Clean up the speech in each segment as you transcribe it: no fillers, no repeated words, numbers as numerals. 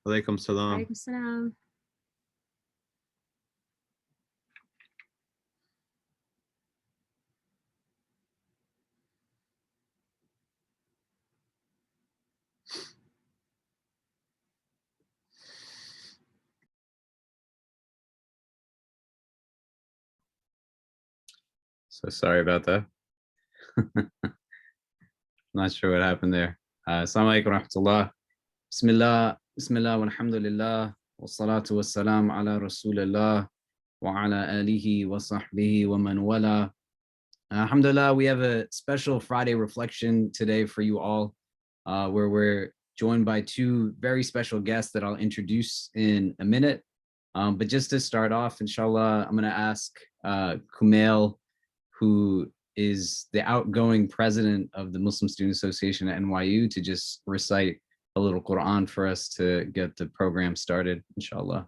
Alaikum salam. Alaikum salam. So sorry about that. Not sure what happened there. Assalamu alaikum wa rahmatullah. Bismillah wa alhamdulillah. Wa salatu wa salam ala rasulillah wa ala alihi wa sahbihi wa man wala. Alhamdulillah, we have a special Friday reflection today for you all, where we're joined by two very special guests that I'll introduce in a minute. But just to start off, inshallah, I'm going to ask Kumail, who is the outgoing president of the Muslim Student Association at NYU, to just recite a little Quran for us to get the program started, inshallah.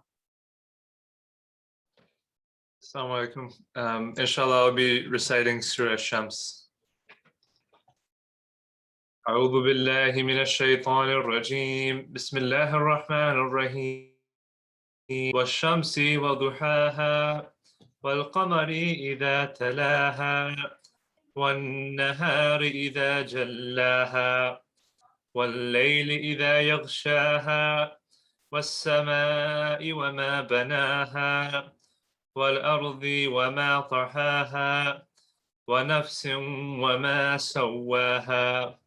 Assalamu alaikum. Inshallah, I'll be reciting Surah Shams. أعوذ بالله من الشيطان الرجيم. بسم الله الرحمن الرحيم. والشمس وضحاها والقمر إذا تلاها والنهار إذا جلاها والليل إذا يغشاها والسماء وما بناها والأرض وما طحاها ونفس وما سواها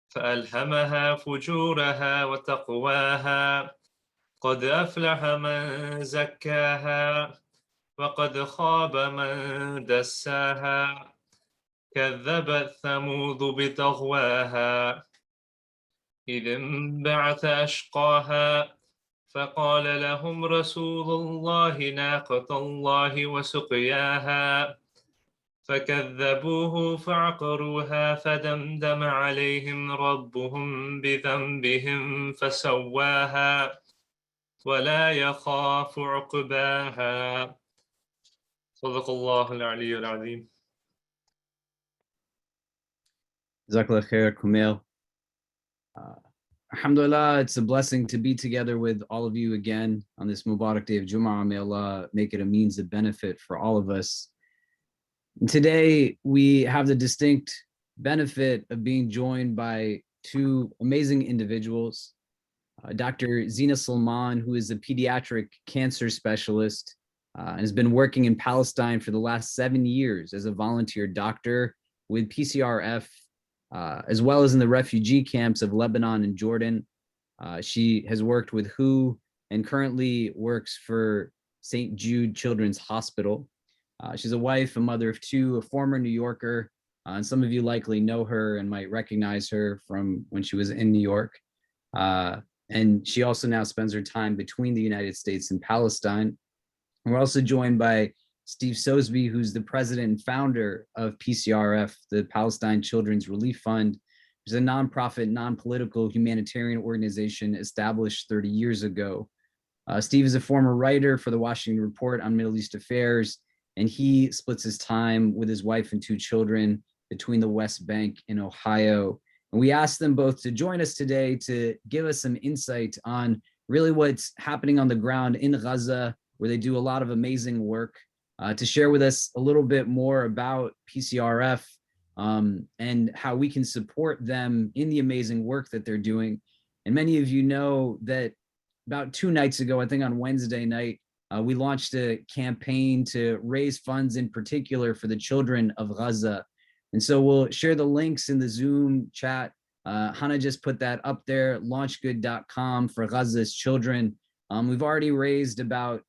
فألهمها فجورها وتقواها قد أفلح من زكاها وقد خاب من دساها كذبت ثمود بطغواها إذ انبعث أشقاها فقال لهم رسول الله ناقة الله وسقياها فكذبوه فعقروها فدمدم عليهم ربهم بذنبهم فسواها ولا يخاف عقباها صدق الله العلي العظيم. Jazakallah khair, Kumail. Alhamdulillah, it's a blessing to be together with all of you again on this Mubarak day of Jummah. May Allah make it a means of benefit for all of us. And today, we have the distinct benefit of being joined by two amazing individuals. Dr. Zeena Salman, who is a pediatric cancer specialist and has been working in Palestine for the last 7 years as a volunteer doctor with PCRF, as well as in the refugee camps of Lebanon and Jordan. She has worked with WHO and currently works for St. Jude Children's Hospital. She's a wife, a mother of two, a former New Yorker, and some of you likely know her and might recognize her from when she was in New York. And she also now spends her time between the United States and Palestine. And we're also joined by Steve Sosby, who's the president and founder of PCRF, the Palestine Children's Relief Fund, which is a nonprofit, non-political humanitarian organization established 30 years ago. Steve is a former writer for the Washington Report on Middle East Affairs, and he splits his time with his wife and two children between the West Bank and Ohio. And we asked them both to join us today to give us some insight on really what's happening on the ground in Gaza, where they do a lot of amazing work, to share with us a little bit more about PCRF and how we can support them in the amazing work that they're doing. And many of you know that about 2 nights ago, I think on Wednesday night, we launched a campaign to raise funds in particular for the children of Gaza. And so we'll share the links in the Zoom chat. Hannah just put that up there, launchgood.com for Gaza's children. We've already raised about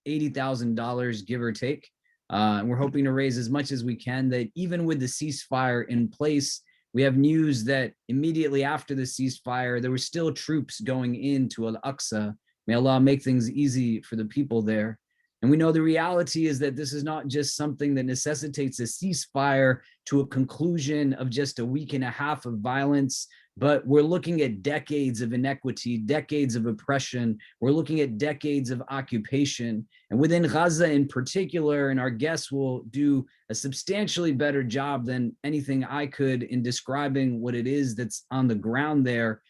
$80,000, give or take. And we're hoping to raise as much as we can, that even with the ceasefire in place, we have news that immediately after the ceasefire, there were still troops going into Al-Aqsa. May Allah make things easy for the people there. And we know the reality is that this is not just something that necessitates a ceasefire to a conclusion of just a week and a half of violence, but we're looking at decades of inequity, decades of oppression. We're looking at decades of occupation. And within Gaza in particular, and our guests will do a substantially better job than anything I could in describing what it is that's on the ground there,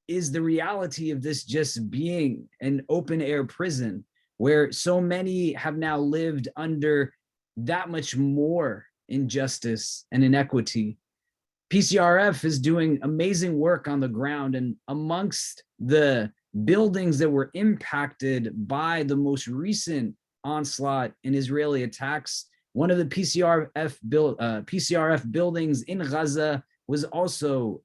is the reality of this just being an open air prison where so many have now lived under that much more injustice and inequity. PCRF is doing amazing work on the ground, and amongst the buildings that were impacted by the most recent onslaught in Israeli attacks, one of the PCRF buildings in Gaza was also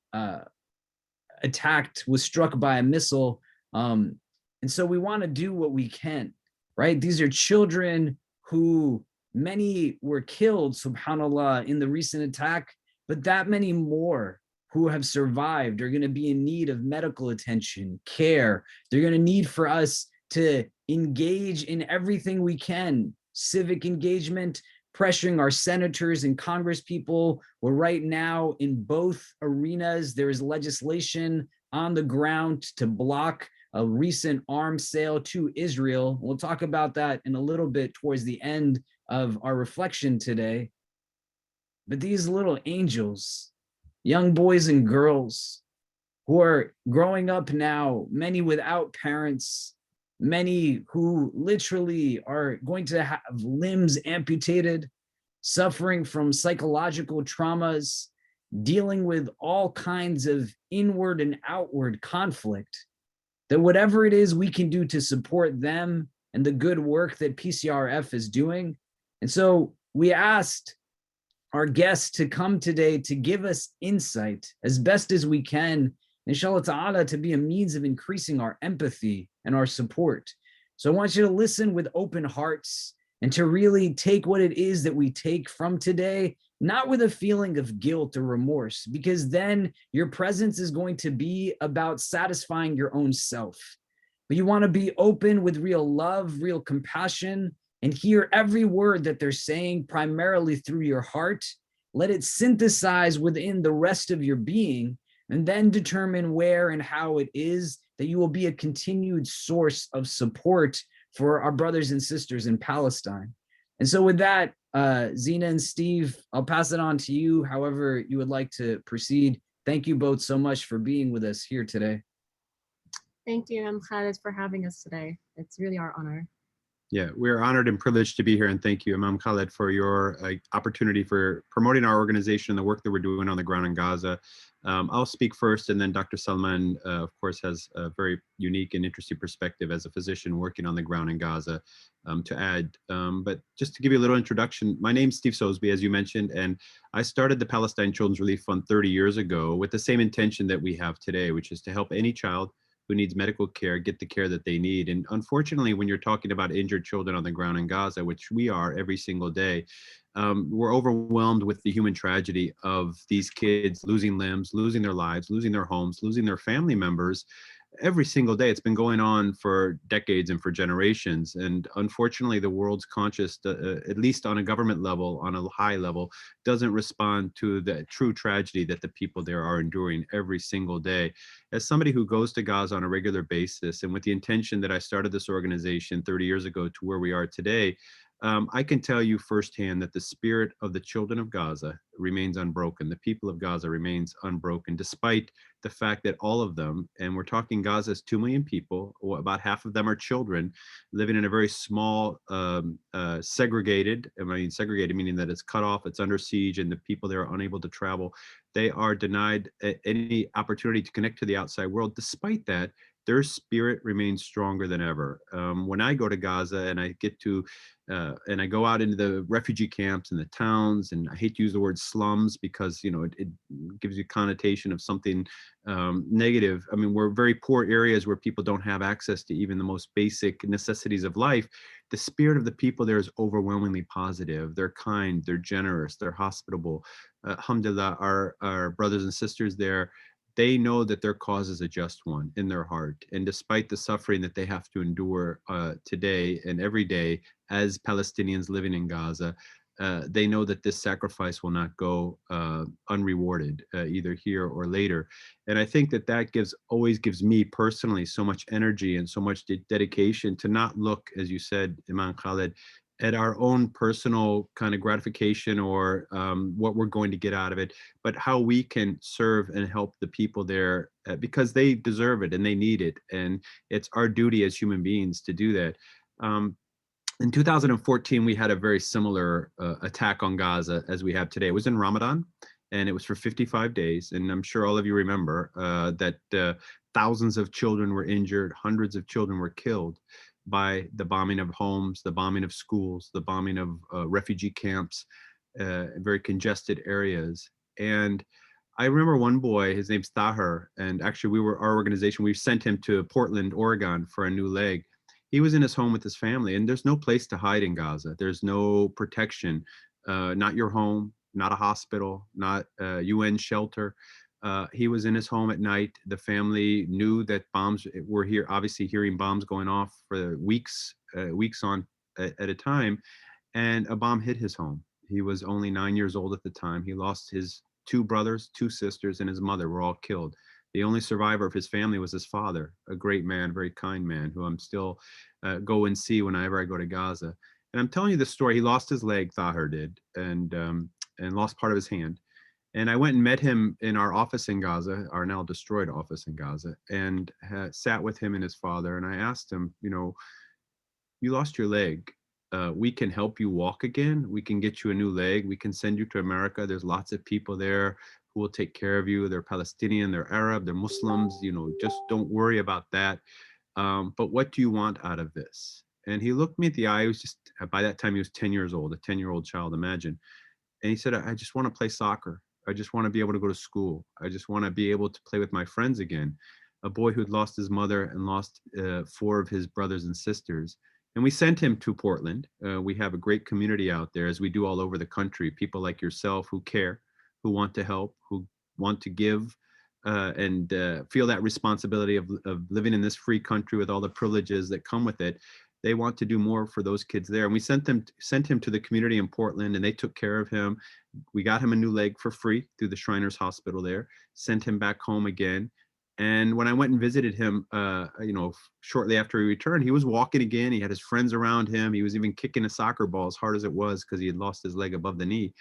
attacked, was struck by a missile. And so we want to do what we can, right? These are children who many were killed, subhanAllah, in the recent attack, but that many more who have survived are going to be in need of medical attention, care. They're going to need for us to engage in everything we can, civic engagement, pressuring our senators and Congress people. We're right now in both arenas. There is legislation on the ground to block a recent arms sale to Israel. We'll talk about that in a little bit towards the end of our reflection today. But these little angels, young boys and girls who are growing up now, many without parents, many who literally are going to have limbs amputated, suffering from psychological traumas, dealing with all kinds of inward and outward conflict, that whatever it is we can do to support them and the good work that PCRF is doing. And so we asked our guests to come today to give us insight as best as we can, inshallah ta'ala, to be a means of increasing our empathy and our support. So I want you to listen with open hearts and to really take what it is that we take from today, not with a feeling of guilt or remorse, because then your presence is going to be about satisfying your own self. But you want to be open with real love, real compassion, and hear every word that they're saying primarily through your heart. Let it synthesize within the rest of your being, and then determine where and how it is that you will be a continued source of support for our brothers and sisters in Palestine. And so with that, Zeena and Steve, I'll pass it on to you, however you would like to proceed. Thank you both so much for being with us here today. Thank you, Imam Khalid, for having us today. It's really our honor. Yeah, we're honored and privileged to be here, and thank you, Imam Khalid, for your opportunity for promoting our organization and the work that we're doing on the ground in Gaza. I'll speak first, and then Dr. Salman, of course, has a very unique and interesting perspective as a physician working on the ground in Gaza to add. But just to give you a little introduction, my name's Steve Sosby, as you mentioned, and I started the Palestine Children's Relief Fund 30 years ago with the same intention that we have today, which is to help any child who needs medical care get the care that they need. And unfortunately, when you're talking about injured children on the ground in Gaza, which we are every single day, we're overwhelmed with the human tragedy of these kids losing limbs, losing their lives, losing their homes, losing their family members. Every single day. It's been going on for decades and for generations. And unfortunately, the world's conscious, at least on a government level, on a high level, doesn't respond to the true tragedy that the people there are enduring every single day. As somebody who goes to Gaza on a regular basis, and with the intention that I started this organization 30 years ago to where we are today, I can tell you firsthand that the spirit of the children of Gaza remains unbroken. The people of Gaza remains unbroken, despite the fact that all of them, and we're talking Gaza's 2 million people, about half of them are children, living in a very small, segregated meaning that it's cut off, it's under siege, and the people there are unable to travel. They are denied any opportunity to connect to the outside world. Despite that, their spirit remains stronger than ever. When I go to Gaza and I get to, and I go out into the refugee camps and the towns, and I hate to use the word slums because, you know, it gives you a connotation of something negative. I mean, we're very poor areas where people don't have access to even the most basic necessities of life. The spirit of the people there is overwhelmingly positive. They're kind, they're generous, they're hospitable. Alhamdulillah, our brothers and sisters there, they know that their cause is a just one in their heart. And despite the suffering that they have to endure today and every day as Palestinians living in Gaza, they know that this sacrifice will not go unrewarded, either here or later. And I think that that always gives me personally so much energy and so much dedication to not look, as you said, Imam Khalid, at our own personal kind of gratification or what we're going to get out of it, but how we can serve and help the people there because they deserve it and they need it. And it's our duty as human beings to do that. In 2014, we had a very similar attack on Gaza as we have today. It was in Ramadan, and it was for 55 days. And I'm sure all of you remember that thousands of children were injured, hundreds of children were killed by the bombing of homes, the bombing of schools, the bombing of refugee camps, very congested areas. And I remember one boy, his name's Tahir, and actually our organization, we sent him to Portland, Oregon for a new leg. He was in his home with his family, and there's no place to hide in Gaza. There's no protection, not your home, not a hospital, not a UN shelter. He was in his home at night. The family knew that bombs were here, obviously hearing bombs going off for weeks on at a time, and a bomb hit his home. He was only 9 years old at the time. He lost his 2 brothers, 2 sisters, and his mother were all killed. The only survivor of his family was his father, a great man, very kind man, who I'm still go and see whenever I go to Gaza. And I'm telling you this story. He lost his leg, Tahir did, and lost part of his hand. And I went and met him in our office in Gaza, our now destroyed office in Gaza, and sat with him and his father. And I asked him, you lost your leg. We can help you walk again. We can get you a new leg. We can send you to America. There's lots of people there who will take care of you. They're Palestinian, they're Arab, they're Muslims, just don't worry about that. But what do you want out of this? And he looked me at the eye. He was just, by that time, he was 10 years old, a 10-year-old child, imagine. And he said, I just want to play soccer. I just want to be able to go to school. I just want to be able to play with my friends again. A boy who'd lost his mother and lost 4 of his brothers and sisters. And we sent him to Portland. We have a great community out there, as we do all over the country. People like yourself who care, who want to help, who want to give, and feel that responsibility of living in this free country with all the privileges that come with it. They want to do more for those kids there. And we sent him to the community in Portland, and they took care of him. We got him a new leg for free through the Shriners Hospital there, sent him back home again. And when I went and visited him, shortly after he returned, he was walking again. He had his friends around him. He was even kicking a soccer ball as hard as it was because he had lost his leg above the knee.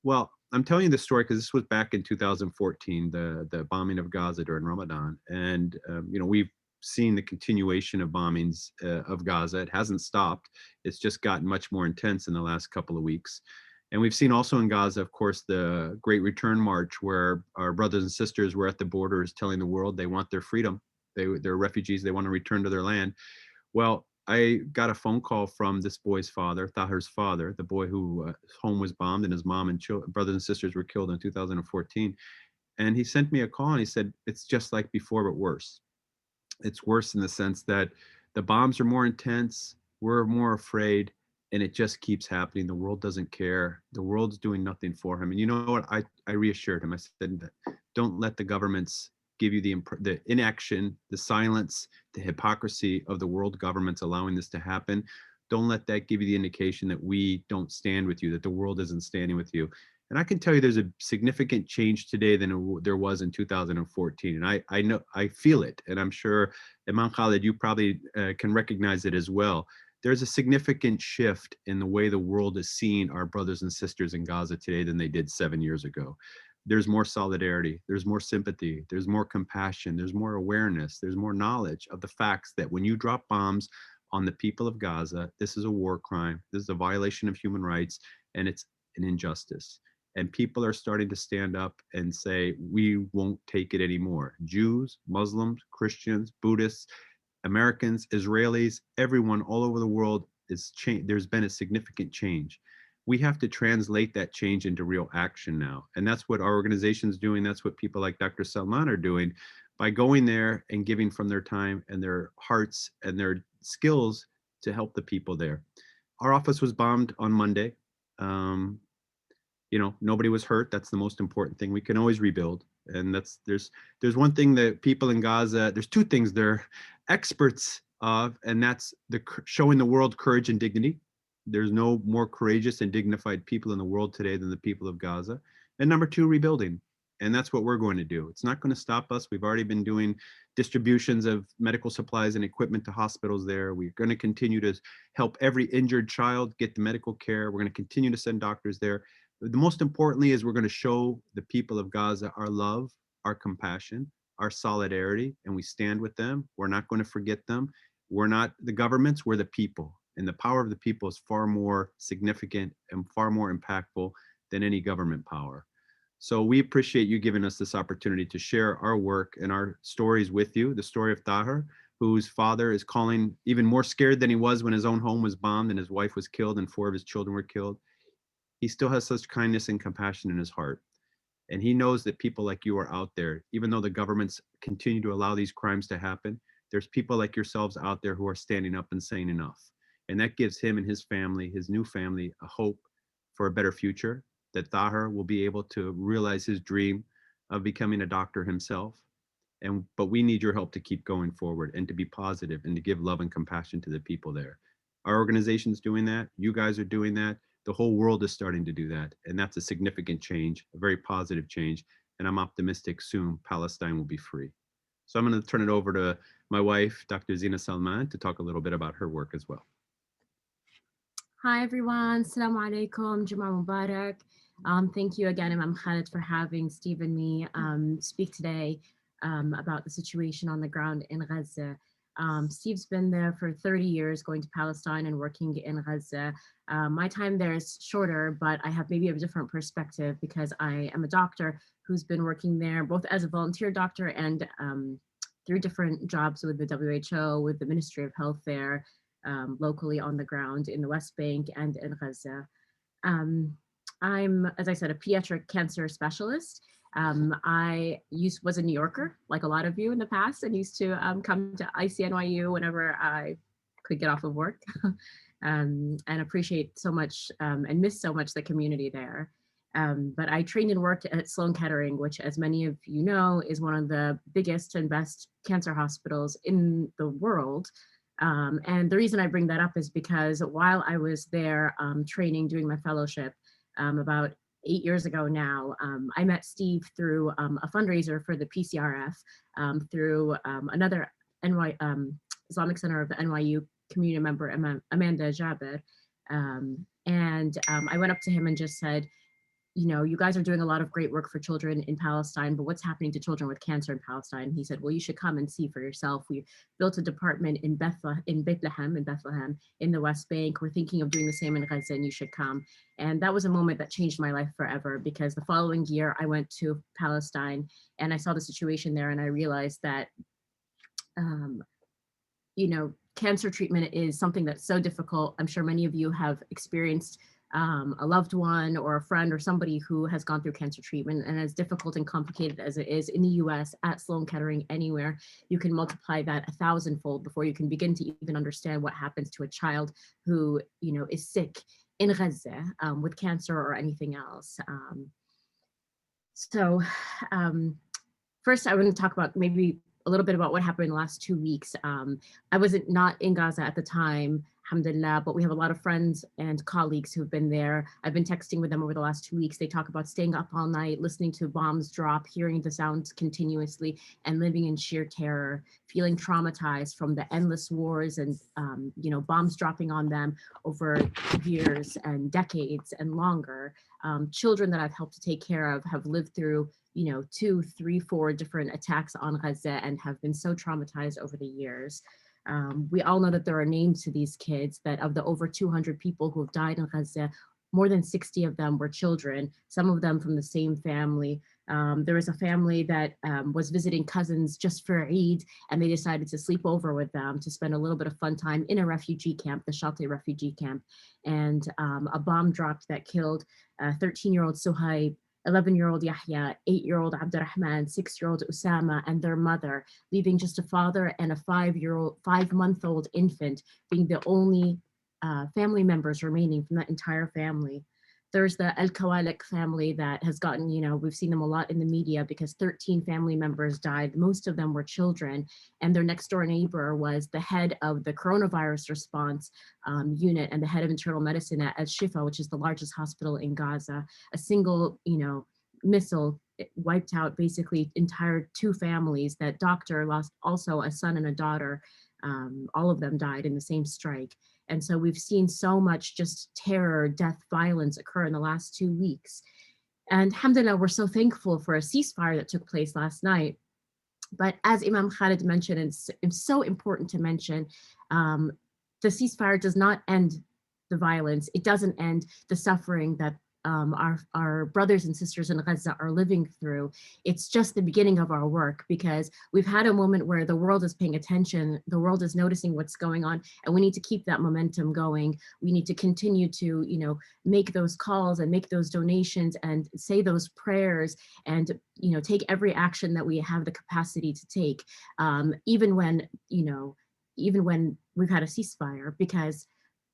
Well, I'm telling you this story because this was back in 2014, the bombing of Gaza during Ramadan. And, we've seen the continuation of bombings of Gaza. It hasn't stopped. It's just gotten much more intense in the last couple of weeks. And we've seen also in Gaza, of course, the Great Return March, where our brothers and sisters were at the borders telling the world they want their freedom. They're refugees. They want to return to their land. Well, I got a phone call from this boy's father, Tahir's father, the boy who his home was bombed and his mom and brothers and sisters were killed in 2014. And he sent me a call and he said, it's just like before, but worse. It's worse in the sense that the bombs are more intense. We're more afraid. And it just keeps happening. The world doesn't care. The world's doing nothing for him. And you know what? I reassured him. I said, don't let the governments give you the inaction, the silence, the hypocrisy of the world governments allowing this to happen. Don't let that give you the indication that we don't stand with you, that the world isn't standing with you. And I can tell you there's a significant change today than there was in 2014. And I know, I feel it. And I'm sure, Imam Khalid, you probably can recognize it as well. There's a significant shift in the way the world is seeing our brothers and sisters in Gaza today than they did 7 years ago. There's more solidarity, there's more sympathy, there's more compassion, there's more awareness, there's more knowledge of the facts that when you drop bombs on the people of Gaza, this is a war crime, this is a violation of human rights, and it's an injustice. And people are starting to stand up and say, we won't take it anymore. Jews, Muslims, Christians, Buddhists, Americans, Israelis, everyone all over the world is there's been a significant change. We have to translate that change into real action now. And that's what our organization's doing. That's what people like Dr. Salman are doing by going there and giving from their time and their hearts and their skills to help the people there. Our office was bombed on Monday. Nobody was hurt. That's the most important thing. We can always rebuild. And there's one thing that people in Gaza, there's 2 things they're experts of, and that's showing the world courage and dignity. There's no more courageous and dignified people in the world today than the people of Gaza. And number 2, rebuilding. And that's what we're going to do. It's not going to stop us. We've already been doing distributions of medical supplies and equipment to hospitals there. We're going to continue to help every injured child get the medical care. We're going to continue to send doctors there. But the most importantly is we're going to show the people of Gaza our love, our compassion, our solidarity, and we stand with them. We're not going to forget them. We're not the governments, we're the people. And the power of the people is far more significant and far more impactful than any government power. So we appreciate you giving us this opportunity to share our work and our stories with you. The story of Tahir, whose father is calling even more scared than he was when his own home was bombed and his wife was killed and 4 of his children were killed. He still has such kindness and compassion in his heart. And he knows that people like you are out there. Even though the governments continue to allow these crimes to happen, there's people like yourselves out there who are standing up and saying enough. And that gives him and his family, his new family, a hope for a better future, that Tahir will be able to realize his dream of becoming a doctor himself. But we need your help to keep going forward and to be positive and to give love and compassion to the people there. Our organization's doing that. You guys are doing that. The whole world is starting to do that. And that's a significant change, a very positive change. And I'm optimistic soon Palestine will be free. So I'm going to turn it over to my wife, Dr. Zeena Salman, to talk a little bit about her work as well. Hi, everyone. Assalamu alaikum. Jummah Mubarak. Thank you again, Imam Khalid, for having Steve and me speak today about the situation on the ground in Gaza. Steve's been there for 30 years, going to Palestine and working in Gaza. My time there is shorter, but I have maybe a different perspective because I am a doctor who's been working there both as a volunteer doctor and through different jobs with the WHO, with the Ministry of Health there, locally on the ground in the West Bank and in Gaza. I'm, as I said, a pediatric cancer specialist. I was a New Yorker, like a lot of you in the past, and used to come to ICNYU whenever I could get off of work, and appreciate so much and miss so much the community there. But I trained and worked at Sloan Kettering, which, as many of you know, is one of the biggest and best cancer hospitals in the world. And the reason I bring that up is because while I was there training, doing my fellowship about 8 years ago now, I met Steve through a fundraiser for the PCRF through another Islamic Center of the NYU community member, Amanda Jabir. I went up to him and just said, you know, you guys are doing a lot of great work for children in Palestine, but what's happening to children with cancer in Palestine? He said, well, you should come and see for yourself. We built a department in Bethlehem, in the West Bank. We're thinking of doing the same in Gaza, and you should come. And that was a moment that changed my life forever, because the following year I went to Palestine and I saw the situation there, and I realized that, you know, cancer treatment is something that's so difficult. I'm sure many of you have experienced a loved one or a friend or somebody who has gone through cancer treatment, and as difficult and complicated as it is in the US, at Sloan Kettering, anywhere, you can multiply that 1,000-fold before you can begin to even understand what happens to a child who, you know, is sick in Gaza with cancer or anything else. First, I want to talk about maybe a little bit about what happened in the last 2 weeks. I wasn't not in Gaza at the time, alhamdulillah, but we have a lot of friends and colleagues who've been there. I've been texting with them over the last 2 weeks. They talk about staying up all night, listening to bombs drop, hearing the sounds continuously, and living in sheer terror, feeling traumatized from the endless wars and you know, bombs dropping on them over years and decades and longer. Children that I've helped to take care of have lived through, you know, 2, 3, 4 different attacks on Gaza and have been so traumatized over the years. We all know that there are names to these kids, that of the over 200 people who have died in Gaza, more than 60 of them were children, some of them from the same family. There was a family that was visiting cousins just for Eid, and they decided to sleep over with them to spend a little bit of fun time in a refugee camp, the Shatay refugee camp. And a bomb dropped that killed 13-year-old Suhaib, 11-year-old Yahya, 8-year-old Abdurrahman, 6-year-old Usama, and their mother, leaving just a father and a 5-month-old infant being the only family members remaining from that entire family. There's the El Kawalik family that has gotten, you know, we've seen them a lot in the media because 13 family members died. Most of them were children, and their next door neighbor was the head of the coronavirus response unit and the head of internal medicine at Shifa, which is the largest hospital in Gaza. A single, you know, missile it wiped out basically entire 2 families. That doctor lost also a son and a daughter. All of them died in the same strike. And so we've seen so much just terror, death, violence occur in the last 2 weeks. And alhamdulillah, we're so thankful for a ceasefire that took place last night. But as Imam Khalid mentioned, and it's so important to mention, the ceasefire does not end the violence. It doesn't end the suffering that our brothers and sisters in Gaza are living through. It's just the beginning of our work, because we've had a moment where the world is paying attention, the world is noticing what's going on, and we need to keep that momentum going. We need to continue to, you know, make those calls and make those donations and say those prayers and, you know, take every action that we have the capacity to take, even when, you know, even when we've had a ceasefire, because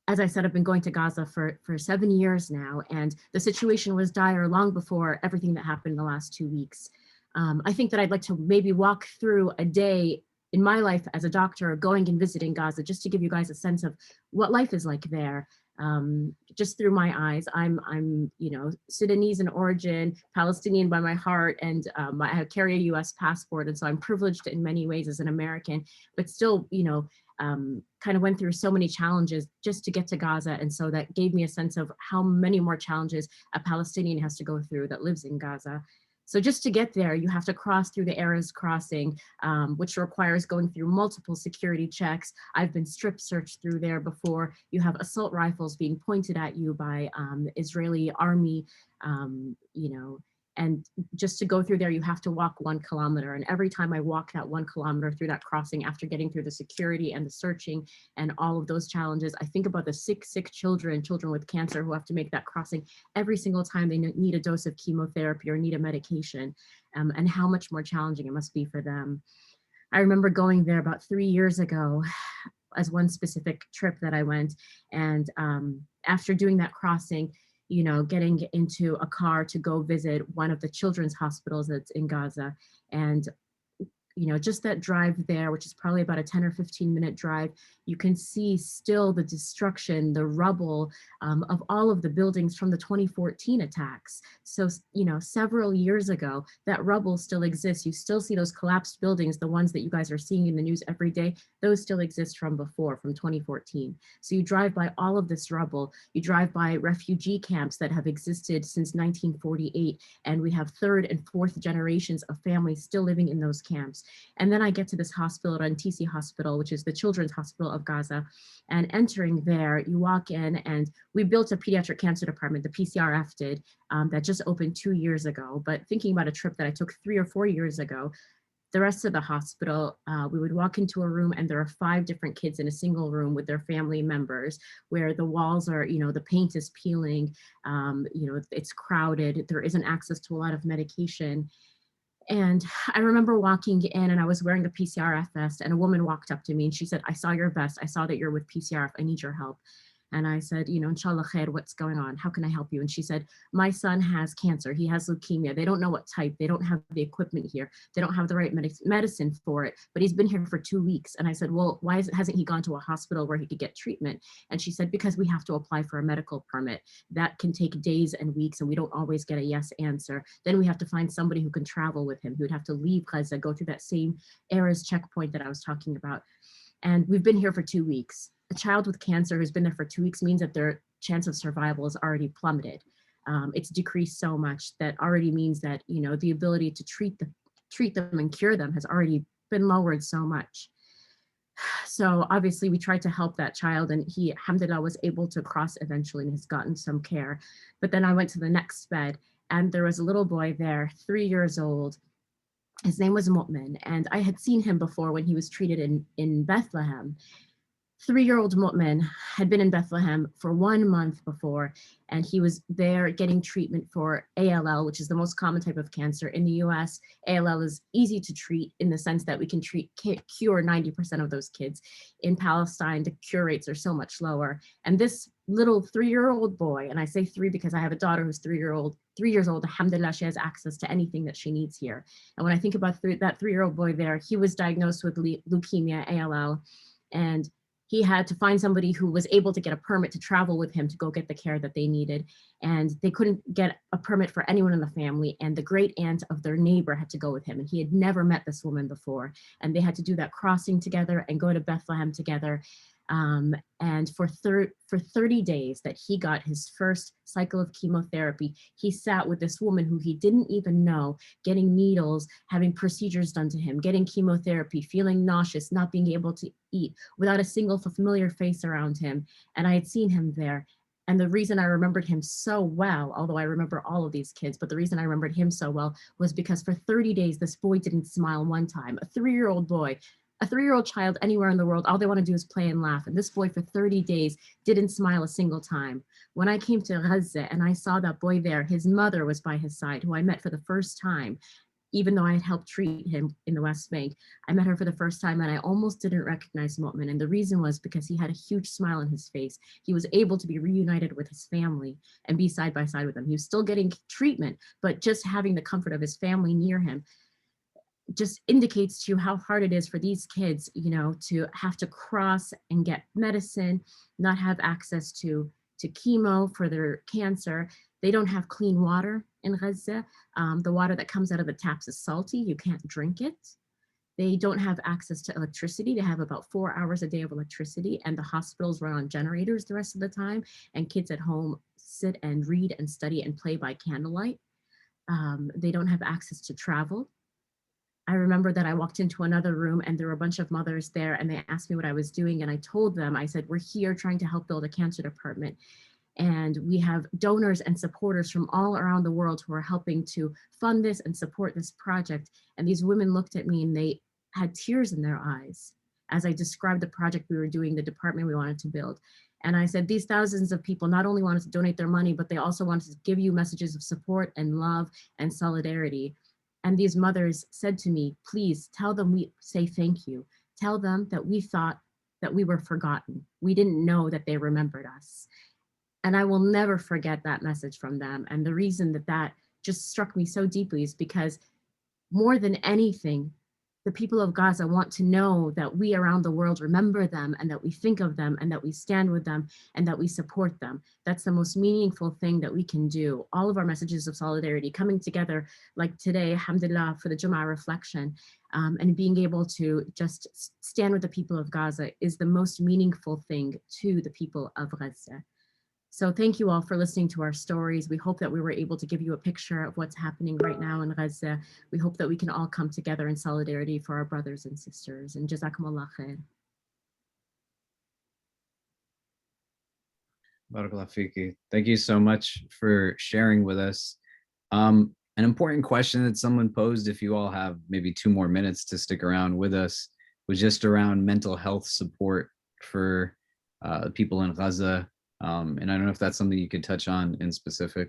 as I said, I've been going to Gaza for 7 years now, and the situation was dire long before everything that happened in the last 2 weeks. I think that I'd like to maybe walk through a day in my life as a doctor going and visiting Gaza, just to give you guys a sense of what life is like there. Just through my eyes. I'm you know, Sudanese in origin, Palestinian by my heart, and I carry a US passport, and so I'm privileged in many ways as an American, but still, you know, kind of went through so many challenges just to get to Gaza. And so that gave me a sense of how many more challenges a Palestinian has to go through that lives in Gaza. So just to get there, you have to cross through the Erez crossing, which requires going through multiple security checks. I've been strip searched through there before. You have assault rifles being pointed at you by the Israeli army, you know, and just to go through there, you have to walk 1 kilometer. And every time I walk that 1 kilometer through that crossing, after getting through the security and the searching and all of those challenges, I think about the sick children with cancer who have to make that crossing every single time they need a dose of chemotherapy or need a medication, and how much more challenging it must be for them. I remember going there about 3 years ago as one specific trip that I went. And after doing that crossing, you know, getting into a car to go visit one of the children's hospitals that's in Gaza. And, you know, just that drive there, which is probably about a 10 or 15 minute drive, you can see still the destruction, the rubble of all of the buildings from the 2014 attacks. So, you know, several years ago, that rubble still exists. You still see those collapsed buildings, the ones that you guys are seeing in the news every day, those still exist from before, from 2014. So you drive by all of this rubble, you drive by refugee camps that have existed since 1948, and we have 3rd and 4th generations of families still living in those camps. And then I get to this hospital, Rantisi Hospital, which is the Children's Hospital of Gaza. And entering there, you walk in, and we built a pediatric cancer department, the PCRF did, that just opened 2 years ago. But thinking about a trip that I took 3 or 4 years ago, the rest of the hospital, we would walk into a room and there are 5 different kids in a single room with their family members, where the walls are, you know, the paint is peeling, you know, it's crowded, there isn't access to a lot of medication. And I remember walking in, and I was wearing a PCRF vest, and a woman walked up to me and she said, "I saw your vest. I saw that you're with PCRF. I need your help." And I said, "You know, inshallah khair, what's going on? How can I help you?" And she said, "My son has cancer. He has leukemia. They don't know what type. They don't have the equipment here. They don't have the right medicine for it, but he's been here for 2 weeks." And I said, "Well, why hasn't he gone to a hospital where he could get treatment?" And she said, "Because we have to apply for a medical permit. That can take days and weeks, and we don't always get a yes answer. Then we have to find somebody who can travel with him. He would have to leave Gaza, go through that same Erez checkpoint that I was talking about. And we've been here for 2 weeks. A child with cancer who's been there for 2 weeks means that their chance of survival is already plummeted. It's decreased so much that already means that, you know, the ability to treat them and cure them has already been lowered so much. So obviously we tried to help that child, and he, alhamdulillah, was able to cross eventually and has gotten some care. But then I went to the next bed, and there was a little boy there, 3 years old. His name was Mu'min, and I had seen him before when he was treated in Bethlehem. 3-year-old Mu'min had been in Bethlehem for 1 month before, and he was there getting treatment for ALL, which is the most common type of cancer. In the US, ALL is easy to treat in the sense that we can cure 90% of those kids. In Palestine, the cure rates are so much lower. And this little 3-year-old boy, and I say 3 because I have a daughter who's 3 years old, alhamdulillah, she has access to anything that she needs here. And when I think about that 3-year-old boy there, he was diagnosed with leukemia, ALL, and he had to find somebody who was able to get a permit to travel with him to go get the care that they needed. And they couldn't get a permit for anyone in the family. And the great aunt of their neighbor had to go with him. And he had never met this woman before. And they had to do that crossing together and go to Bethlehem together. And for 30 days that he got his first cycle of chemotherapy, he sat with this woman who he didn't even know, getting needles, having procedures done to him, getting chemotherapy, feeling nauseous, not being able to eat, without a single familiar face around him. And I had seen him there. And the reason I remembered him so well, although I remember all of these kids, but the reason I remembered him so well was because for 30 days, this boy didn't smile one time. A 3-year-old boy, a 3-year-old child anywhere in the world, all they want to do is play and laugh. And this boy for 30 days didn't smile a single time. When I came to Gaza and I saw that boy there, his mother was by his side, who I met for the first time, even though I had helped treat him in the West Bank. I met her for the first time and I almost didn't recognize Mu'min. And the reason was because he had a huge smile on his face. He was able to be reunited with his family and be side by side with them. He was still getting treatment, but just having the comfort of his family near him just indicates to you how hard it is for these kids, you know, to have to cross and get medicine, not have access to chemo for their cancer. They don't have clean water in Gaza. The water that comes out of the taps is salty. You can't drink it. They don't have access to electricity. They have about 4 hours a day of electricity, and the hospitals run on generators the rest of the time, and kids at home sit and read and study and play by candlelight. They don't have access to travel. I remember that I walked into another room and there were a bunch of mothers there and they asked me what I was doing. And I told them, I said, we're here trying to help build a cancer department. And we have donors and supporters from all around the world who are helping to fund this and support this project. And these women looked at me and they had tears in their eyes as I described the project we were doing, the department we wanted to build. And I said, these thousands of people not only wanted to donate their money, but they also wanted to give you messages of support and love and solidarity. And these mothers said to me, please tell them we say thank you. Tell them that we thought that we were forgotten. We didn't know that they remembered us. And I will never forget that message from them. And the reason that that just struck me so deeply is because more than anything, the people of Gaza want to know that we around the world remember them and that we think of them and that we stand with them and that we support them. That's the most meaningful thing that we can do. All of our messages of solidarity coming together like today, alhamdulillah, for the Jummah reflection, and being able to just stand with the people of Gaza is the most meaningful thing to the people of Gaza. So thank you all for listening to our stories. We hope that we were able to give you a picture of what's happening right now in Gaza. We hope that we can all come together in solidarity for our brothers and sisters. And Jazakumullah khair. Barakallah fiki. Thank you so much for sharing with us. An important question that someone posed, if you all have maybe 2 more minutes to stick around with us, was just around mental health support for people in Gaza. And I don't know if that's something you could touch on in specific.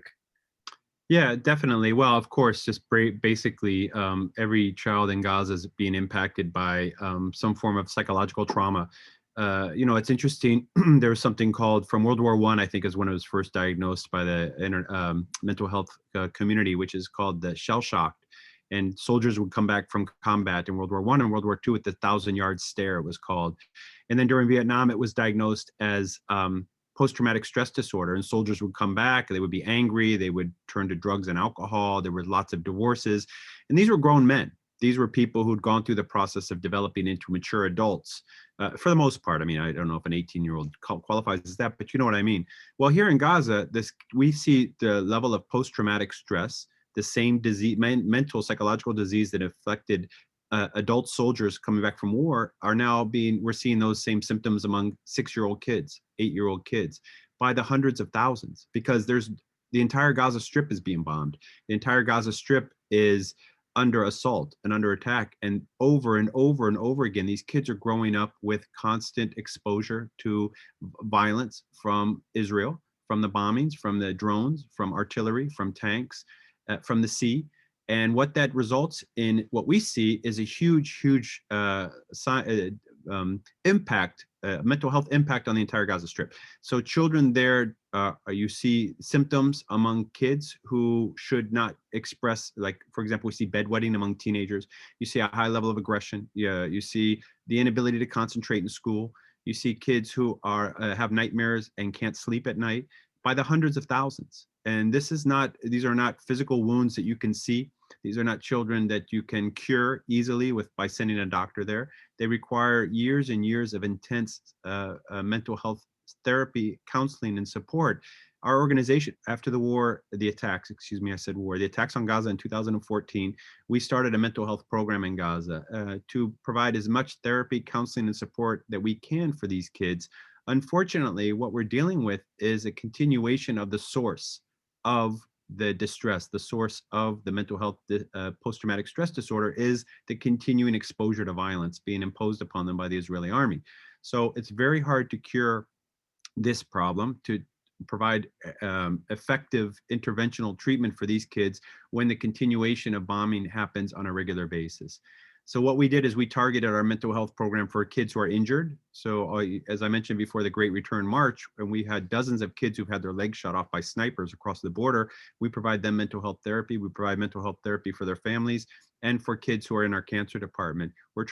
Yeah, definitely. Well, of course, just basically every child in Gaza is being impacted by some form of psychological trauma. You know, it's interesting. There was something called from World War I think is when it was first diagnosed by the mental health community, which is called the shell shocked. And soldiers would come back from combat in World War I and World War II with the 1,000-yard stare, it was called. And then during Vietnam, it was diagnosed as post-traumatic stress disorder, and soldiers would come back, they would be angry, they would turn to drugs and alcohol, there were lots of divorces, and these were grown men. These were people who'd gone through the process of developing into mature adults, for the most part. I mean, I don't know if an 18-year-old qualifies as that, but you know what I mean. Well, here in Gaza, we see the level of post-traumatic stress, the same disease, mental, psychological disease that affected adult soldiers coming back from war are now we're seeing those same symptoms among 6-year-old kids, 8-year-old kids by the hundreds of thousands, because the entire Gaza Strip is being bombed. The entire Gaza Strip is under assault and under attack. And over and over and over again, these kids are growing up with constant exposure to violence from Israel, from the bombings, from the drones, from artillery, from tanks, from the sea. And what that results in, what we see is a huge, huge impact, mental health impact on the entire Gaza Strip. So children there, you see symptoms among kids who should not express, like, for example, we see bedwetting among teenagers. You see a high level of aggression. You see the inability to concentrate in school. You see kids who are have nightmares and can't sleep at night by the hundreds of thousands. And these are not physical wounds that you can see. These are not children that you can cure easily by sending a doctor there. They require years and years of intense mental health therapy, counseling, and support. Our organization, after the war, the attacks on Gaza in 2014, we started a mental health program in Gaza to provide as much therapy, counseling, and support that we can for these kids. Unfortunately, what we're dealing with is a continuation of the source of the distress. The source of the mental health post-traumatic stress disorder is the continuing exposure to violence being imposed upon them by the Israeli army. So it's very hard to cure this problem, to provide effective interventional treatment for these kids when the continuation of bombing happens on a regular basis. So what we did is we targeted our mental health program for kids who are injured. So as I mentioned before, the Great Return March, and we had dozens of kids who've had their legs shot off by snipers across the border. We provide them mental health therapy. We provide mental health therapy for their families and for kids who are in our cancer department. We're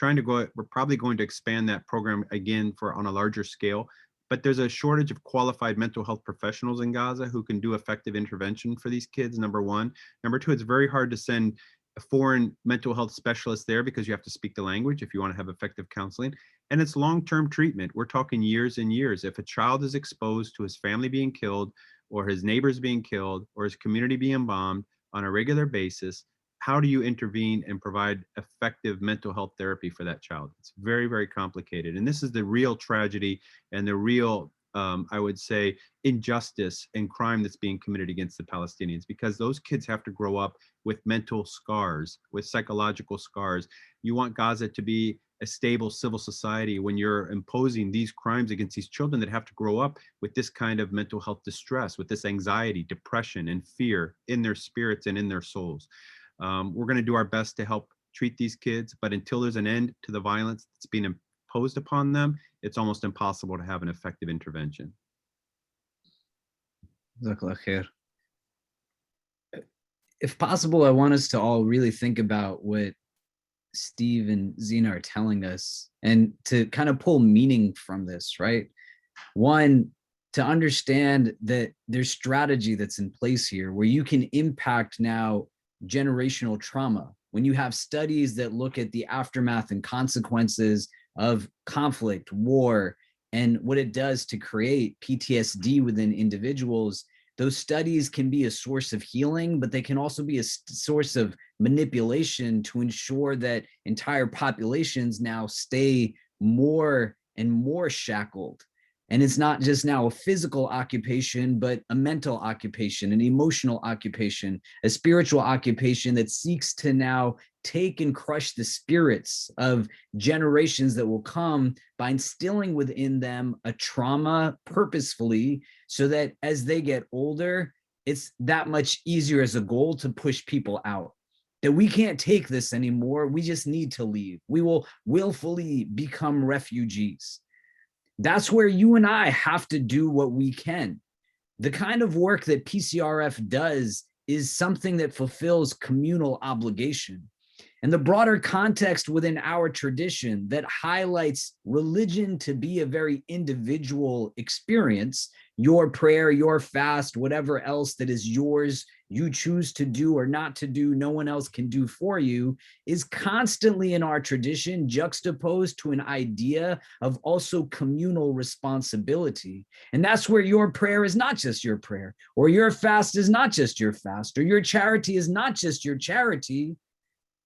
probably going to expand that program again on a larger scale. But there's a shortage of qualified mental health professionals in Gaza who can do effective intervention for these kids, number one. Number two, it's very hard to send a foreign mental health specialist there because you have to speak the language if you want to have effective counseling. And it's long-term treatment. We're talking years and years. If a child is exposed to his family being killed or his neighbors being killed or his community being bombed on a regular basis, how do you intervene and provide effective mental health therapy for that child? It's very, very complicated. And this is the real tragedy and the real, I would say, injustice and crime that's being committed against the Palestinians, because those kids have to grow up with mental scars, with psychological scars. You want Gaza to be a stable civil society when you're imposing these crimes against these children that have to grow up with this kind of mental health distress, with this anxiety, depression, and fear in their spirits and in their souls. We're going to do our best to help treat these kids, but until there's an end to the violence that's being imposed upon them, it's almost impossible to have an effective intervention. If possible, I want us to all really think about what Steve and Zena are telling us and to kind of pull meaning from this, right? One, to understand that there's strategy that's in place here where you can impact now generational trauma. When you have studies that look at the aftermath and consequences of conflict, war, and what it does to create PTSD within individuals, those studies can be a source of healing, but they can also be a source of manipulation to ensure that entire populations now stay more and more shackled. And it's not just now a physical occupation, but a mental occupation, an emotional occupation, a spiritual occupation that seeks to now take and crush the spirits of generations that will come by instilling within them a trauma purposefully, so that as they get older, it's that much easier as a goal to push people out. That we can't take this anymore. We just need to leave. We will willfully become refugees. That's where you and I have to do what we can. The kind of work that PCRF does is something that fulfills communal obligation. And the broader context within our tradition that highlights religion to be a very individual experience, your prayer, your fast, whatever else that is yours, you choose to do or not to do, no one else can do for you, is constantly in our tradition juxtaposed to an idea of also communal responsibility. And that's where your prayer is not just your prayer, or your fast is not just your fast, or your charity is not just your charity,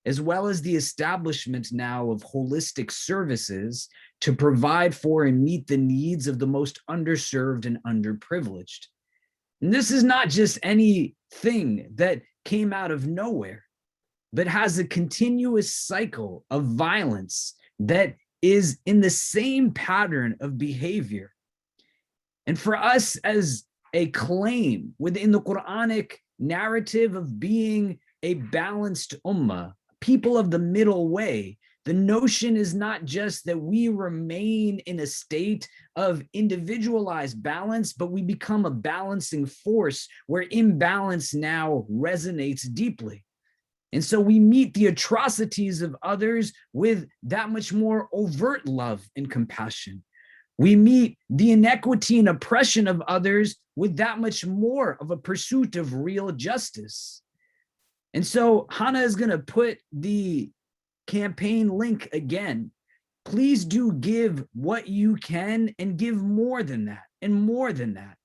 as well as the establishment now of holistic services to provide for and meet the needs of the most underserved and underprivileged. And this is not just anything that came out of nowhere, but has a continuous cycle of violence that is in the same pattern of behavior. And for us as a claim within the Quranic narrative of being a balanced ummah, people of the middle way, the notion is not just that we remain in a state of individualized balance, but we become a balancing force where imbalance now resonates deeply. And so we meet the atrocities of others with that much more overt love and compassion. We meet the inequity and oppression of others with that much more of a pursuit of real justice. And so Hannah is going to put the campaign link again. Please do give what you can and give more than that and more than that.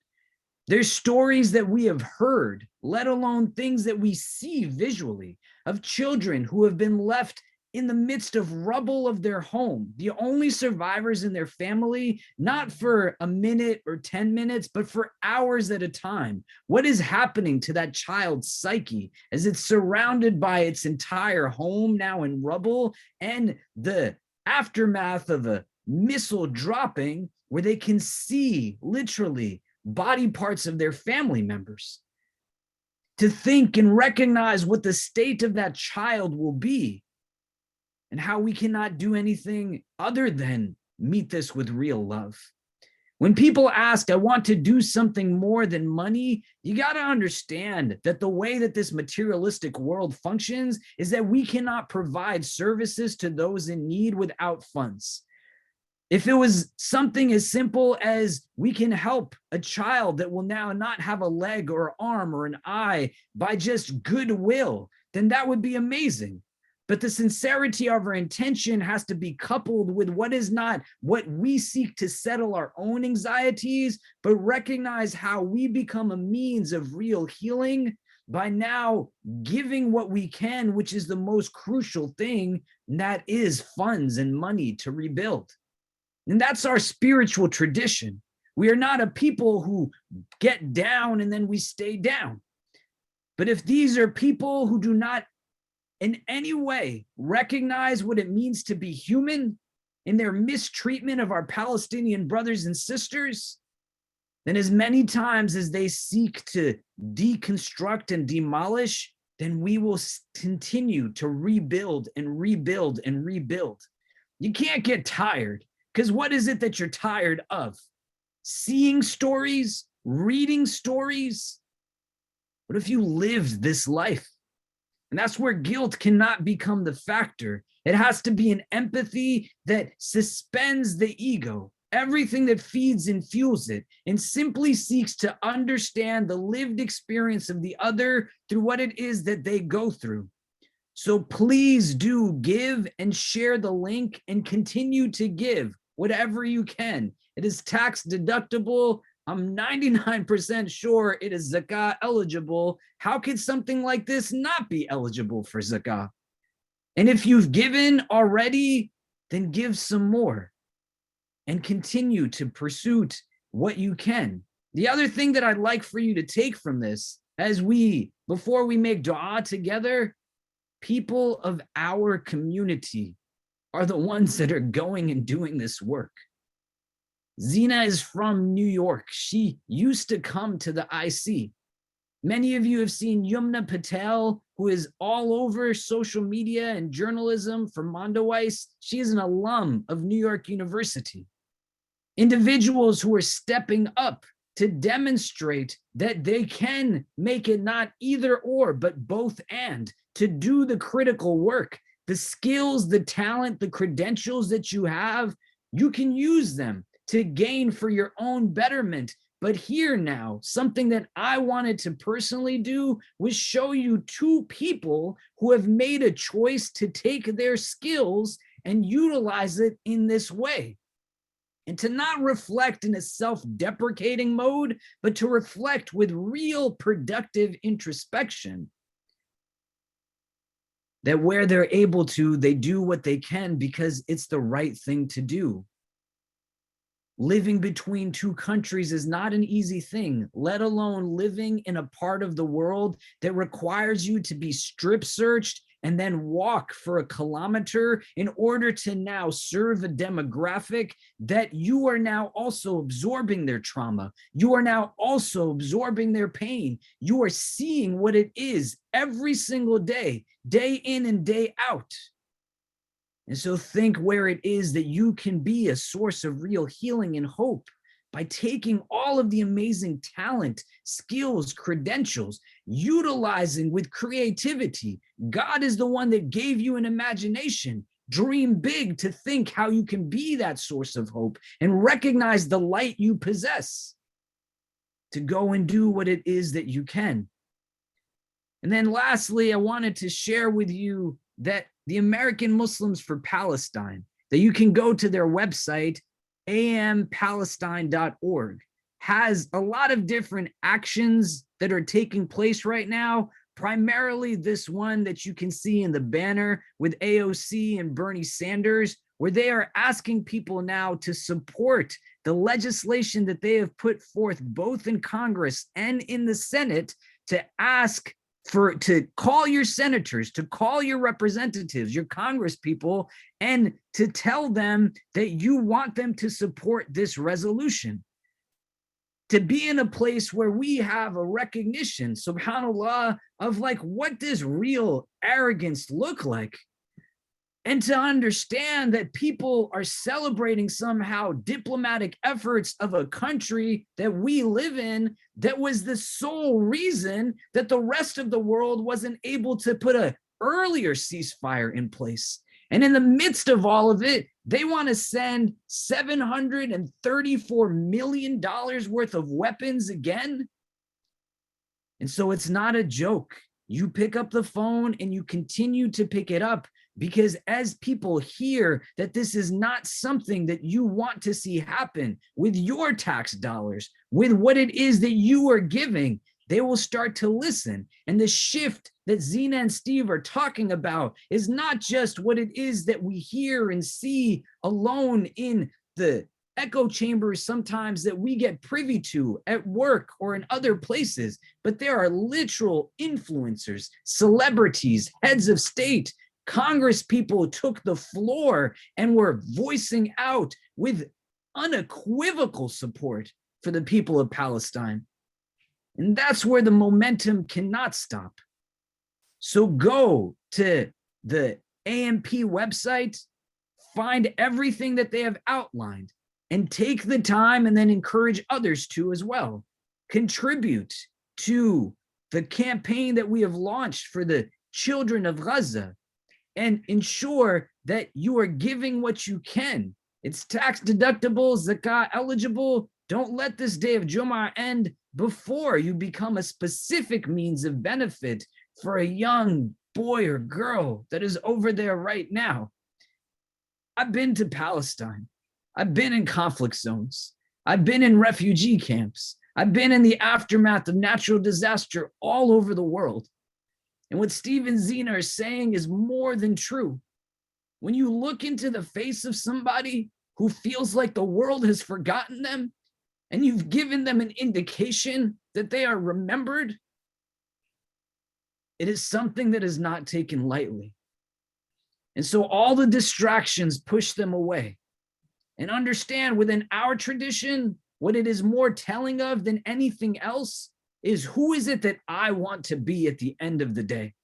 There's stories that we have heard, let alone things that we see visually, of children who have been left in the midst of rubble of their home, the only survivors in their family, not for a minute or 10 minutes, but for hours at a time. What is happening to that child's psyche as it's surrounded by its entire home now in rubble, and the aftermath of a missile dropping where they can see literally body parts of their family members? To think and recognize what the state of that child will be, and how we cannot do anything other than meet this with real love. When people ask, I want to do something more than money, you got to understand that the way that this materialistic world functions is that we cannot provide services to those in need without funds. If it was something as simple as we can help a child that will now not have a leg or an arm or an eye by just goodwill, then that would be amazing. But the sincerity of our intention has to be coupled with what is not what we seek to settle our own anxieties, but recognize how we become a means of real healing by now giving what we can, which is the most crucial thing, and that is funds and money to rebuild. And that's our spiritual tradition. We are not a people who get down and then we stay down. But if these are people who do not in any way recognize what it means to be human in their mistreatment of our Palestinian brothers and sisters, then as many times as they seek to deconstruct and demolish, then we will continue to rebuild and rebuild and rebuild. You can't get tired, because what is it that you're tired of? Seeing stories, reading stories? What if you lived this life? And that's where guilt cannot become the factor. It has to be an empathy that suspends the ego, everything that feeds and fuels it, and simply seeks to understand the lived experience of the other through what it is that they go through. So please do give and share the link and continue to give whatever you can. It is tax deductible. I'm 99% sure it is zakah eligible. How could something like this not be eligible for zakah? And if you've given already, then give some more and continue to pursue what you can. The other thing that I'd like for you to take from this, before we make dua together, people of our community are the ones that are going and doing this work. Zeena is from New York. She used to come to the IC. Many of you have seen Yumna Patel, who is all over social media and journalism for Mondoweiss. She is an alum of New York University. Individuals who are stepping up to demonstrate that they can make it not either or, but both and, to do the critical work. The skills, the talent, the credentials that you have, you can use them to gain for your own betterment. But here now, something that I wanted to personally do was show you two people who have made a choice to take their skills and utilize it in this way. And to not reflect in a self-deprecating mode, but to reflect with real productive introspection. That where they're able to, they do what they can because it's the right thing to do. Living between two countries is not an easy thing, let alone living in a part of the world that requires you to be strip searched and then walk for a kilometer in order to now serve a demographic that you are now also absorbing their trauma. You are now also absorbing their pain. You are seeing what it is every single day, day in and day out. And so think where it is that you can be a source of real healing and hope by taking all of the amazing talent, skills, credentials, utilizing with creativity. God is the one that gave you an imagination. dream big, to think how you can be that source of hope and recognize the light you possess, to go and do what it is that you can. And then lastly, I wanted to share with you that the American Muslims for Palestine, that you can go to their website, ampalestine.org, has a lot of different actions that are taking place right now, primarily this one that you can see in the banner with AOC and Bernie Sanders, where they are asking people now to support the legislation that they have put forth both in Congress and in the Senate, to ask to call your senators, to call your representatives, your Congress people, and to tell them that you want them to support this resolution. To be in a place where we have a recognition, subhanAllah, of like, what does real arrogance look like? And to understand that people are celebrating somehow diplomatic efforts of a country that we live in, that was the sole reason that the rest of the world wasn't able to put an earlier ceasefire in place. And in the midst of all of it, they want to send $734 million worth of weapons again. And so it's not a joke. You pick up the phone and you continue to pick it up, because as people hear that this is not something that you want to see happen with your tax dollars, with what it is that you are giving, they will start to listen. And the shift that Zeena and Steve are talking about is not just what it is that we hear and see alone in the echo chambers sometimes that we get privy to at work or in other places, but there are literal influencers, celebrities, heads of state, Congress people took the floor and were voicing out with unequivocal support for the people of Palestine. And that's where the momentum cannot stop. So go to the AMP website, find everything that they have outlined, and take the time and then encourage others to as well. Contribute to the campaign that we have launched for the Children of Gaza, and ensure that you are giving what you can. It's tax deductible, zakah eligible. Don't let this day of Jummah end before you become a specific means of benefit for a young boy or girl that is over there right now. I've been to Palestine. I've been in conflict zones. I've been in refugee camps. I've been in the aftermath of natural disaster all over the world. And what Steve and Zeena are saying is more than true. When you look into the face of somebody who feels like the world has forgotten them, and you've given them an indication that they are remembered, it is something that is not taken lightly. And so all the distractions push them away. And understand, within our tradition, what it is more telling of than anything else is, who is it that I want to be at the end of the day?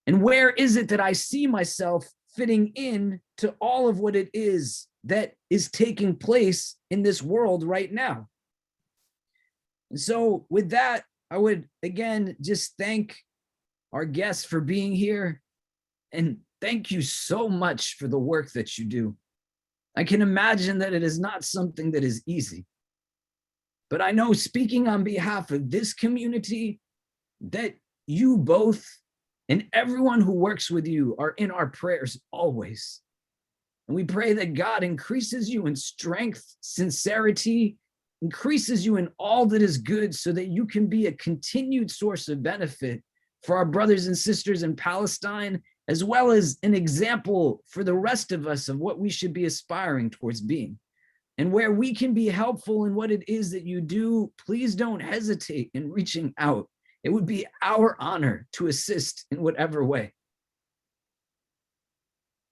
And where is it that I see myself fitting in to all of what it is that is taking place in this world right now? And so with that, I would again just thank our guests for being here, and thank you so much for the work that you do. I can imagine that it is not something that is easy. But I know, speaking on behalf of this community, that you both and everyone who works with you are in our prayers always. And we pray that God increases you in strength, sincerity, increases you in all that is good, so that you can be a continued source of benefit for our brothers and sisters in Palestine, as well as an example for the rest of us of what we should be aspiring towards being. And where we can be helpful in what it is that you do, please don't hesitate in reaching out. It would be our honor to assist in whatever way.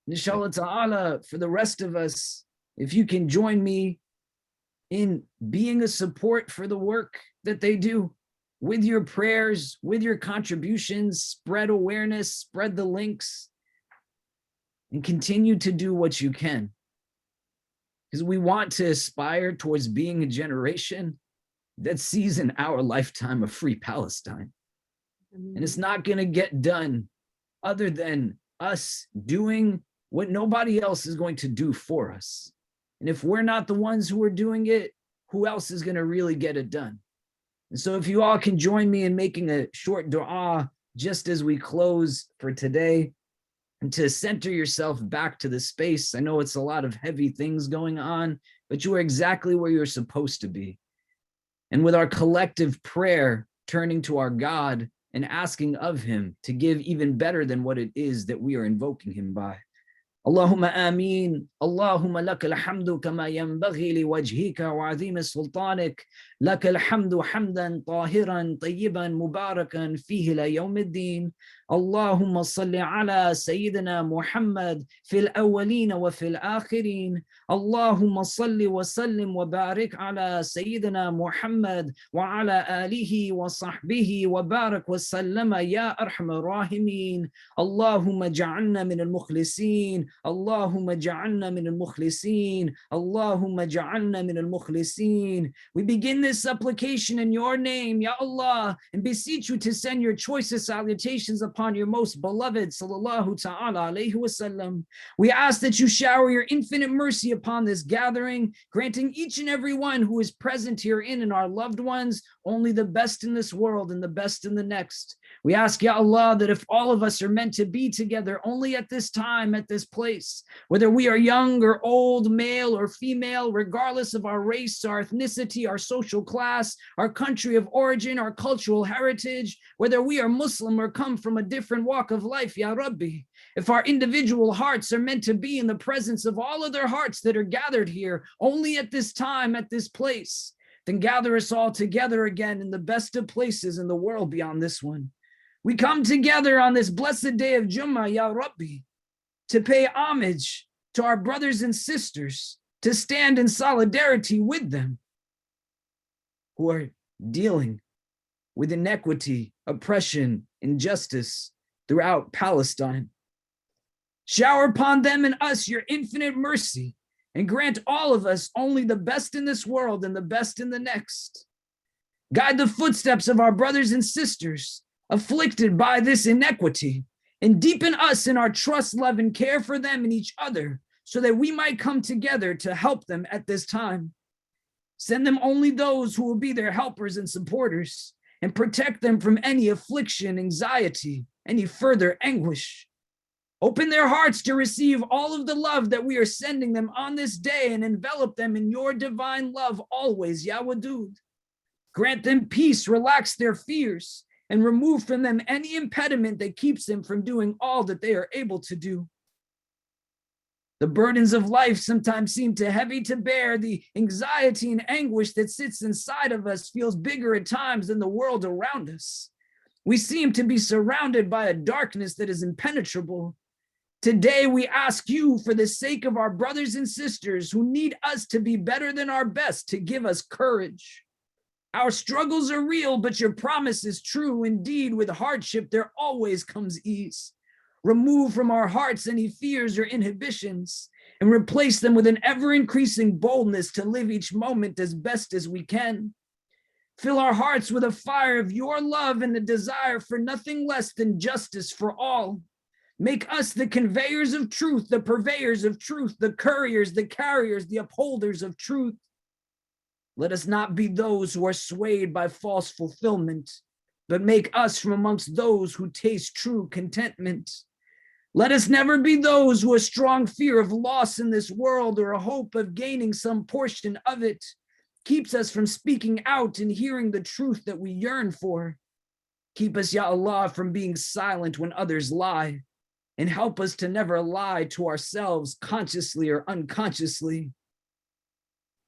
Inshallah ta'ala, for the rest of us, if you can join me in being a support for the work that they do, with your prayers, with your contributions, spread awareness, spread the links, and continue to do what you can. Because we want to aspire towards being a generation that sees in our lifetime a free Palestine. And it's not going to get done other than us doing what nobody else is going to do for us. And if we're not the ones who are doing it, who else is going to really get it done? And so if you all can join me in making a short dua just as we close for today, and to center yourself back to the space. I know it's a lot of heavy things going on, but you are exactly where you're supposed to be. And with our collective prayer, turning to our God and asking of him to give even better than what it is that we are invoking him by. Allahumma ameen, Allahumma laka alhamdu kama yanbaghi li wajhika wa azim sultanik, laka alhamdu hamdan tahiran tayyiban mubarakan fihi la yawmiddin. Allahumma salli ala Sayyidina Muhammad fil awwalin wa fil akhirin. Allahumma salli wa sallim wa barik ala Sayyidina Muhammad wa ala alihi wa sahbihi wa barak wa sallama ya arhamar rahimin. Allahumma ja'alna min al-mukhlisin. Allahumma ja'alna min al-mukhlisin. Allahumma ja'alna min al-mukhlisin. We begin this supplication in your name, Ya Allah, and beseech you to send your choicest salutations upon your most beloved, sallallahu ta'ala alayhi wasallam. We ask that you shower your infinite mercy upon this gathering, granting each and every one who is present herein and our loved ones only the best in this world and the best in the next. We ask, Ya Allah, that if all of us are meant to be together only at this time, at this place, whether we are young or old, male or female, regardless of our race, our ethnicity, our social class, our country of origin, our cultural heritage, whether we are Muslim or come from a different walk of life, Ya Rabbi, if our individual hearts are meant to be in the presence of all other hearts that are gathered here only at this time, at this place, then gather us all together again in the best of places in the world beyond this one. We come together on this blessed day of Jummah, Ya Rabbi, to pay homage to our brothers and sisters, to stand in solidarity with them who are dealing with inequity, oppression, injustice throughout Palestine. Shower upon them and us your infinite mercy, and grant all of us only the best in this world and the best in the next. Guide the footsteps of our brothers and sisters afflicted by this inequity, and deepen us in our trust, love, and care for them and each other, so that we might come together to help them at this time. Send them only those who will be their helpers and supporters, and protect them from any affliction, anxiety, any further anguish. Open their hearts to receive all of the love that we are sending them on this day, and envelop them in your divine love always, Ya Wadud. Grant them peace, relax their fears, and remove from them any impediment that keeps them from doing all that they are able to do. The burdens of life sometimes seem too heavy to bear. The anxiety and anguish that sits inside of us feels bigger at times than the world around us. We seem to be surrounded by a darkness that is impenetrable. Today, we ask you, for the sake of our brothers and sisters who need us to be better than our best, to give us courage. Our struggles are real, but your promise is true. Indeed, with hardship, there always comes ease. Remove from our hearts any fears or inhibitions, and replace them with an ever-increasing boldness to live each moment as best as we can. Fill our hearts with a fire of your love and the desire for nothing less than justice for all. Make us the conveyors of truth, the purveyors of truth, the couriers, the carriers, the upholders of truth. Let us not be those who are swayed by false fulfillment, but make us from amongst those who taste true contentment. Let us never be those who a strong fear of loss in this world or a hope of gaining some portion of it keeps us from speaking out and hearing the truth that we yearn for. Keep us, Ya Allah, from being silent when others lie, and help us to never lie to ourselves consciously or unconsciously.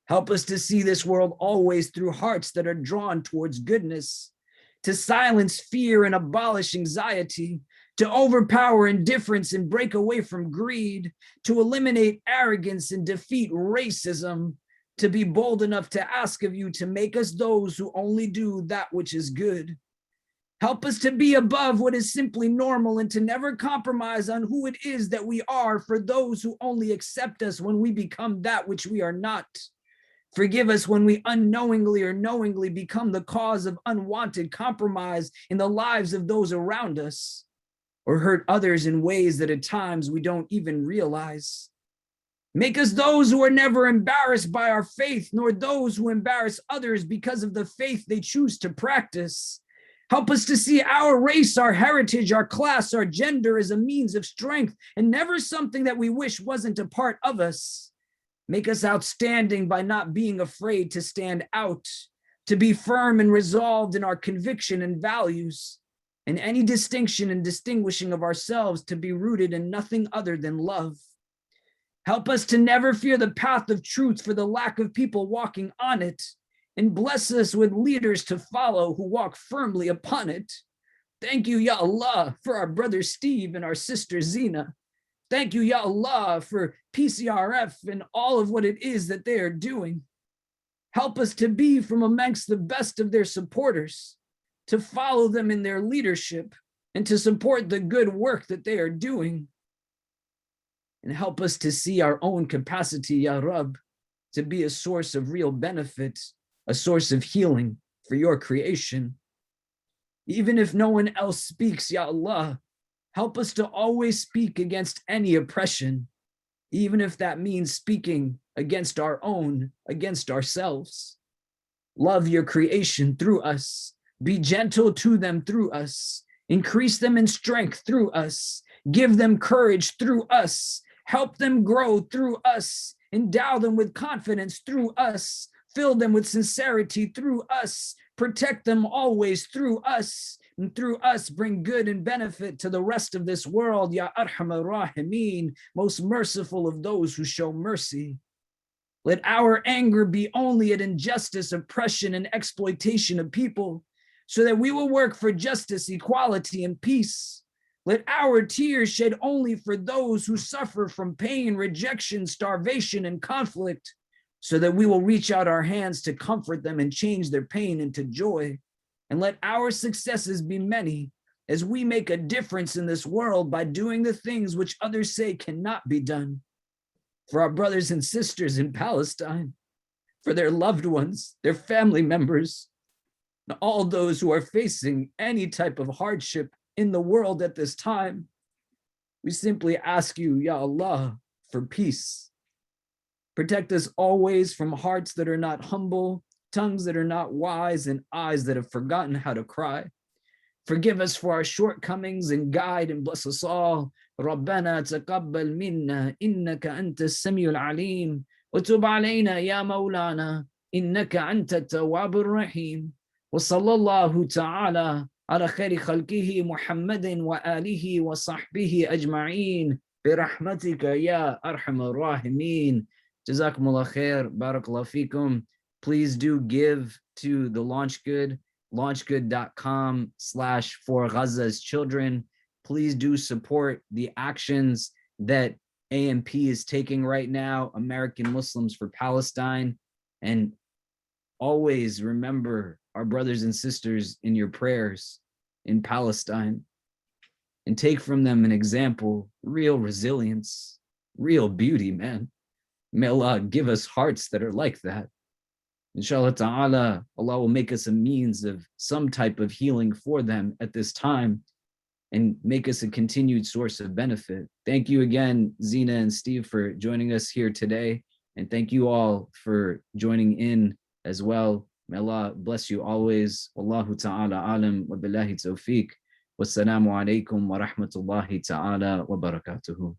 Help us to see this world always through hearts that are drawn towards goodness, to silence fear and abolish anxiety, to overpower indifference and break away from greed, to eliminate arrogance and defeat racism, to be bold enough to ask of you to make us those who only do that which is good. Help us to be above what is simply normal and to never compromise on who it is that we are for those who only accept us when we become that which we are not. Forgive us when we unknowingly or knowingly become the cause of unwanted compromise in the lives of those around us, or hurt others in ways that at times we don't even realize. Make us those who are never embarrassed by our faith, nor those who embarrass others because of the faith they choose to practice. Help us to see our race, our heritage, our class, our gender as a means of strength and never something that we wish wasn't a part of us. Make us outstanding by not being afraid to stand out, to be firm and resolved in our conviction and values, and any distinction and distinguishing of ourselves to be rooted in nothing other than love. Help us to never fear the path of truth for the lack of people walking on it, and bless us with leaders to follow who walk firmly upon it. Thank you, Ya Allah, for our brother Steve and our sister Zina. Thank you, Ya Allah, for PCRF and all of what it is that they are doing. Help us to be from amongst the best of their supporters, to follow them in their leadership, and to support the good work that they are doing. And help us to see our own capacity, Ya Rab, to be a source of real benefit, a source of healing for your creation. Even if no one else speaks, Ya Allah, help us to always speak against any oppression, even if that means speaking against our own, against ourselves. Love your creation through us. Be gentle to them through us. Increase them in strength through us. Give them courage through us. Help them grow through us. Endow them with confidence through us. Fill them with sincerity through us. Protect them always through us. And through us, bring good and benefit to the rest of this world. Ya Arhamar Rahimeen, most merciful of those who show mercy. Let our anger be only at injustice, oppression, and exploitation of people, so that we will work for justice, equality, and peace. Let our tears shed only for those who suffer from pain, rejection, starvation, and conflict, so that we will reach out our hands to comfort them and change their pain into joy. And let our successes be many, as we make a difference in this world by doing the things which others say cannot be done. For our brothers and sisters in Palestine, for their loved ones, their family members, and all those who are facing any type of hardship in the world at this time, we simply ask you, Ya Allah, for peace. Protect us always from hearts that are not humble, tongues that are not wise, and eyes that have forgotten how to cry. Forgive us for our shortcomings and guide and bless us all. ربنا تقبل منا إنك أنت السميع العليم وتب علينا يا مولانا إنك أنت التواب الرحيم وصلى الله تعالى على خير خلقه محمد وآله وصحبه أجمعين برحمتك يا أرحم الراحمين. جزاكم الله خير. بارك الله فيكم. Please do give to the LaunchGood, launchgood.com/for Gaza's children. Please do support the actions that AMP is taking right now, American Muslims for Palestine. And always remember our brothers and sisters in your prayers in Palestine, and take from them an example, real resilience, real beauty, man. May Allah give us hearts that are like that. Inshallah ta'ala, Allah will make us a means of some type of healing for them at this time and make us a continued source of benefit. Thank you again, Zina and Steve, for joining us here today. And thank you all for joining in as well. May Allah bless you always. Wallahu ta'ala alam wa billahi tawfiq. Wassalamu alaikum wa rahmatullahi ta'ala wa barakatuhu.